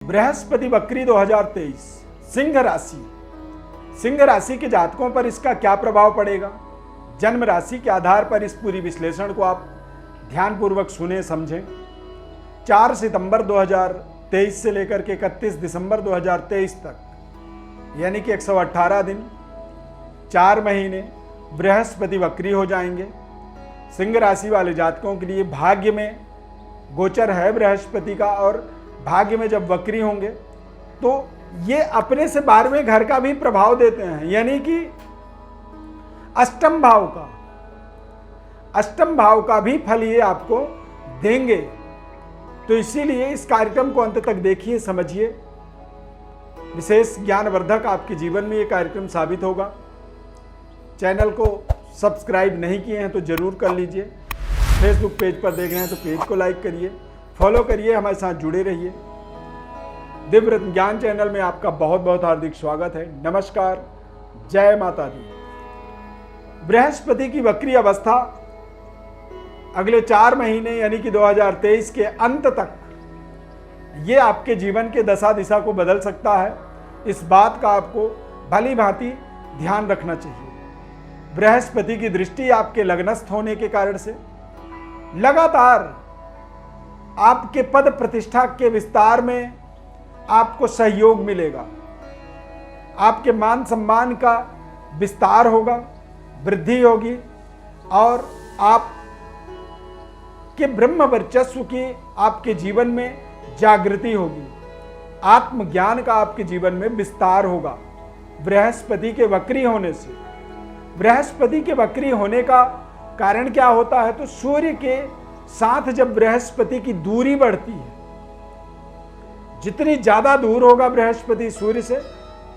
बृहस्पति वक्री 2023 सिंह राशि। सिंह राशि के जातकों पर इसका क्या प्रभाव पड़ेगा, जन्म राशि के आधार पर इस पूरी विश्लेषण को आप ध्यानपूर्वक सुने समझें। 4 सितंबर 2023 से लेकर के 31 दिसंबर 2023 तक यानी कि 118 दिन 4 महीने बृहस्पति वक्री हो जाएंगे। सिंह राशि वाले जातकों के लिए भाग्य में गोचर है बृहस्पति का, और भाग्य में जब वक्री होंगे तो ये अपने से 12वें घर का भी प्रभाव देते हैं, यानी कि अष्टम भाव का भी फल ये आपको देंगे। तो इसीलिए इस कार्यक्रम को अंत तक देखिए, समझिए। विशेष ज्ञानवर्धक आपके जीवन में ये कार्यक्रम साबित होगा। चैनल को सब्सक्राइब नहीं किए हैं तो जरूर कर लीजिए। फेसबुक पेज पर देख रहे हैं तो पेज को लाइक करिए, फॉलो करिए, हमारे साथ जुड़े रहिए। दिव्य रत्न ज्ञान चैनल में आपका बहुत बहुत हार्दिक स्वागत है। नमस्कार, जय माता दी। बृहस्पति की वक्री अवस्था अगले 4 महीने यानी कि 2023 के अंत तक ये आपके जीवन के दशा दिशा को बदल सकता है। इस बात का आपको भली भांति ध्यान रखना चाहिए। बृहस्पति की दृष्टि आपके लग्नस्थ होने के कारण से लगातार आपके पद प्रतिष्ठा के विस्तार में आपको सहयोग मिलेगा। आपके मान सम्मान का विस्तार होगा, वृद्धि होगी, और आप के ब्रह्म वर्चस्व की आपके जीवन में जागृति होगी। आत्मज्ञान का आपके जीवन में विस्तार होगा बृहस्पति के वक्री होने से। बृहस्पति के वक्री होने का कारण क्या होता है, तो सूर्य के साथ जब बृहस्पति की दूरी बढ़ती है, जितनी ज्यादा दूर होगा बृहस्पति सूर्य से,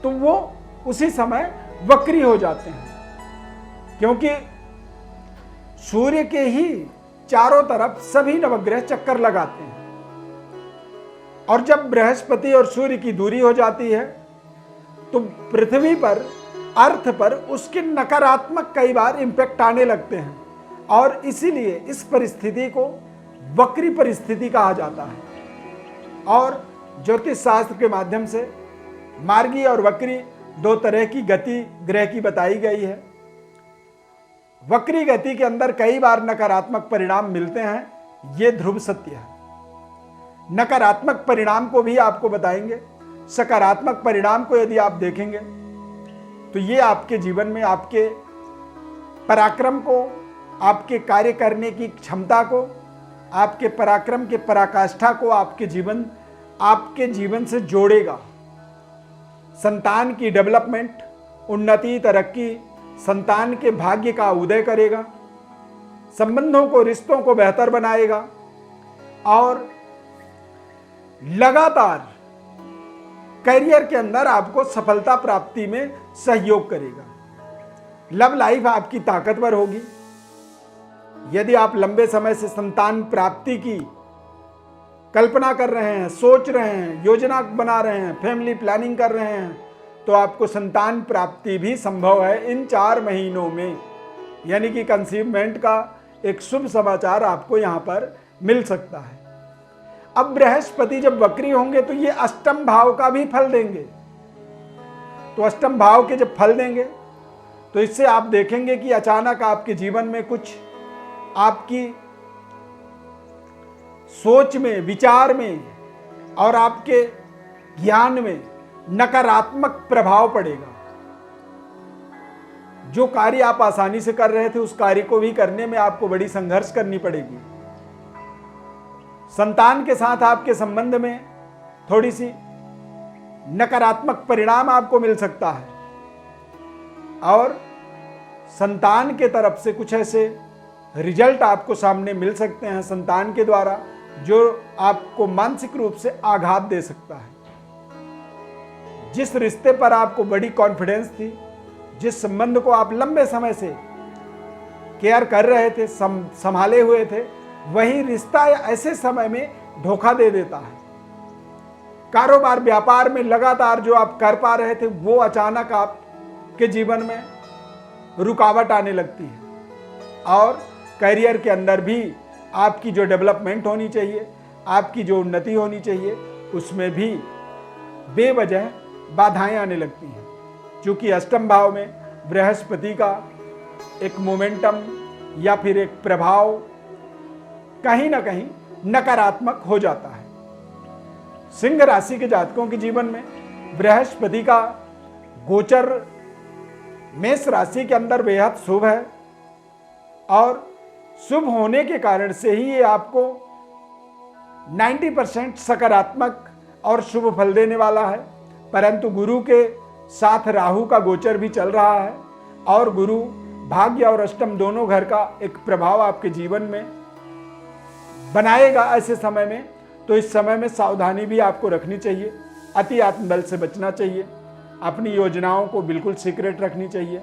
तो वो उसी समय वक्री हो जाते हैं, क्योंकि सूर्य के ही चारों तरफ सभी नवग्रह चक्कर लगाते हैं। और जब बृहस्पति और सूर्य की दूरी हो जाती है तो पृथ्वी पर, अर्थ पर उसके नकारात्मक कई बार इंपैक्ट आने लगते हैं, और इसीलिए इस परिस्थिति को वक्री परिस्थिति कहा जाता है। और ज्योतिष शास्त्र के माध्यम से मार्गी और वक्री 2 तरह की गति ग्रह की बताई गई है। वक्री गति के अंदर कई बार नकारात्मक परिणाम मिलते हैं, ये ध्रुव सत्य है। नकारात्मक परिणाम को भी आपको बताएंगे। सकारात्मक परिणाम को यदि आप देखेंगे तो ये आपके जीवन में आपके पराक्रम को, आपके कार्य करने की क्षमता को, आपके पराक्रम के पराकाष्ठा को आपके जीवन से जोड़ेगा। संतान की डेवलपमेंट, उन्नति, तरक्की, संतान के भाग्य का उदय करेगा। संबंधों को, रिश्तों को बेहतर बनाएगा, और लगातार करियर के अंदर आपको सफलता प्राप्ति में सहयोग करेगा। लव लाइफ आपकी ताकतवर होगी। यदि आप लंबे समय से संतान प्राप्ति की कल्पना कर रहे हैं, सोच रहे हैं, योजना बना रहे हैं, फैमिली प्लानिंग कर रहे हैं, तो आपको संतान प्राप्ति भी संभव है इन 4 महीनों में, यानी कि कंसीवमेंट का एक शुभ समाचार आपको यहां पर मिल सकता है। अब बृहस्पति जब वक्री होंगे तो ये अष्टम भाव का भी फल देंगे। तो अष्टम भाव के जब फल देंगे तो इससे आप देखेंगे कि अचानक आपके जीवन में कुछ आपकी सोच में, विचार में और आपके ज्ञान में नकारात्मक प्रभाव पड़ेगा। जो कार्य आप आसानी से कर रहे थे उस कार्य को भी करने में आपको बड़ी संघर्ष करनी पड़ेगी। संतान के साथ आपके संबंध में थोड़ी सी नकारात्मक परिणाम आपको मिल सकता है, और संतान के तरफ से कुछ ऐसे रिजल्ट आपको सामने मिल सकते हैं संतान के द्वारा, जो आपको मानसिक रूप से आघात दे सकता है। जिस रिश्ते पर आपको बड़ी कॉन्फिडेंस थी, जिस संबंध को आप लंबे समय से केयर कर रहे थे, संभाले हुए थे, वही रिश्ता ऐसे समय में धोखा दे देता है। कारोबार व्यापार में लगातार जो आप कर पा रहे थे वो अचानक आपके जीवन में रुकावट आने लगती है, और करियर के अंदर भी आपकी जो डेवलपमेंट होनी चाहिए, आपकी जो उन्नति होनी चाहिए, उसमें भी बेवजह बाधाएं आने लगती हैं, क्योंकि अष्टम भाव में बृहस्पति का एक मोमेंटम या फिर एक प्रभाव कहीं ना कहीं नकारात्मक हो जाता है। सिंह राशि के जातकों के जीवन में बृहस्पति का गोचर मेष राशि के अंदर बेहद शुभ है और शुभ होने के कारण से ही ये आपको 90% सकारात्मक और शुभ फल देने वाला है। परंतु गुरु के साथ राहु का गोचर भी चल रहा है और गुरु भाग्य और अष्टम दोनों घर का एक प्रभाव आपके जीवन में बनाएगा ऐसे समय में। तो इस समय में सावधानी भी आपको रखनी चाहिए, अति आत्मबल से बचना चाहिए, अपनी योजनाओं को बिल्कुल सीक्रेट रखनी चाहिए,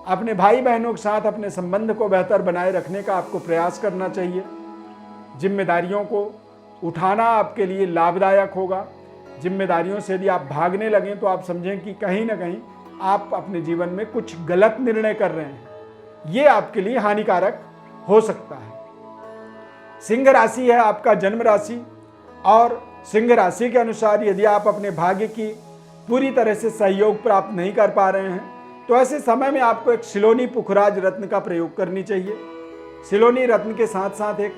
अपने भाई बहनों के साथ अपने संबंध को बेहतर बनाए रखने का आपको प्रयास करना चाहिए। जिम्मेदारियों को उठाना आपके लिए लाभदायक होगा। जिम्मेदारियों से यदि आप भागने लगें तो आप समझें कि कहीं ना कहीं आप अपने जीवन में कुछ गलत निर्णय कर रहे हैं, ये आपके लिए हानिकारक हो सकता है। सिंह राशि है आपका जन्म राशि और सिंह राशि के अनुसार यदि आप अपने भाग्य की पूरी तरह से सहयोग प्राप्त नहीं कर पा रहे हैं तो ऐसे समय में आपको एक सिलोनी पुखराज रत्न का प्रयोग करनी चाहिए। सिलोनी रत्न के साथ साथ एक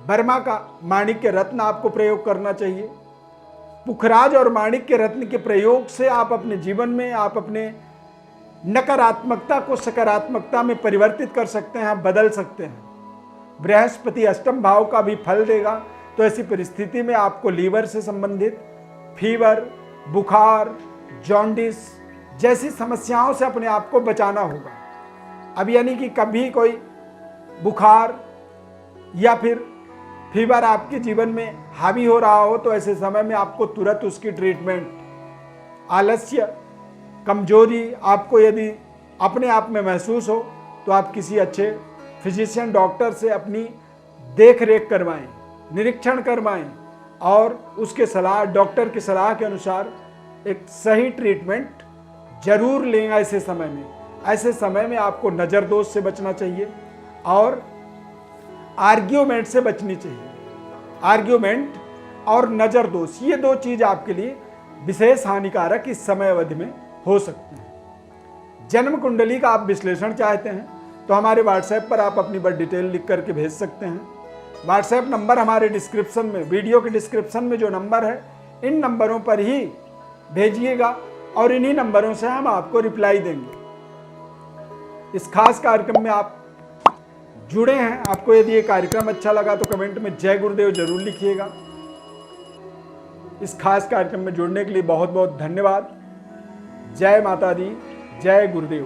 बर्मा का माणिक्य रत्न आपको प्रयोग करना चाहिए। पुखराज और माणिक्य रत्न के प्रयोग से आप अपने जीवन में आप अपने नकारात्मकता को सकारात्मकता में परिवर्तित कर सकते हैं, आप बदल सकते हैं। बृहस्पति अष्टम भाव का भी फल देगा, तो ऐसी परिस्थिति में आपको लीवर से संबंधित फीवर, बुखार, जॉन्डिस जैसी समस्याओं से अपने आप को बचाना होगा। अब यानी कि कभी कोई बुखार या फिर फीवर आपके जीवन में हावी हो रहा हो तो ऐसे समय में आपको तुरंत उसकी ट्रीटमेंट, आलस्य, कमजोरी आपको यदि अपने आप में महसूस हो तो आप किसी अच्छे फिजिशियन डॉक्टर से अपनी देख रेख करवाएं, निरीक्षण करवाएं और उसके सलाह, डॉक्टर की सलाह के अनुसार एक सही ट्रीटमेंट जरूर लें। ऐसे समय में आपको नज़र दोष से बचना चाहिए और आर्ग्यूमेंट से बचनी चाहिए। आर्ग्यूमेंट और नज़र दोष, ये दो चीज़ आपके लिए विशेष हानिकारक इस समय अवधि में हो सकते हैं। जन्म कुंडली का आप विश्लेषण चाहते हैं तो हमारे व्हाट्सएप पर आप अपनी बर्थ डिटेल लिख करके भेज सकते हैं। व्हाट्सएप नंबर हमारे डिस्क्रिप्शन में, वीडियो के डिस्क्रिप्शन में जो नंबर है, इन नंबरों पर ही भेजिएगा और इन्हीं नंबरों से हम आपको रिप्लाई देंगे। इस खास कार्यक्रम में आप जुड़े हैं, आपको यदि ये कार्यक्रम अच्छा लगा तो कमेंट में जय गुरुदेव जरूर लिखिएगा। इस खास कार्यक्रम में जुड़ने के लिए बहुत बहुत धन्यवाद। जय माता दी, जय गुरुदेव।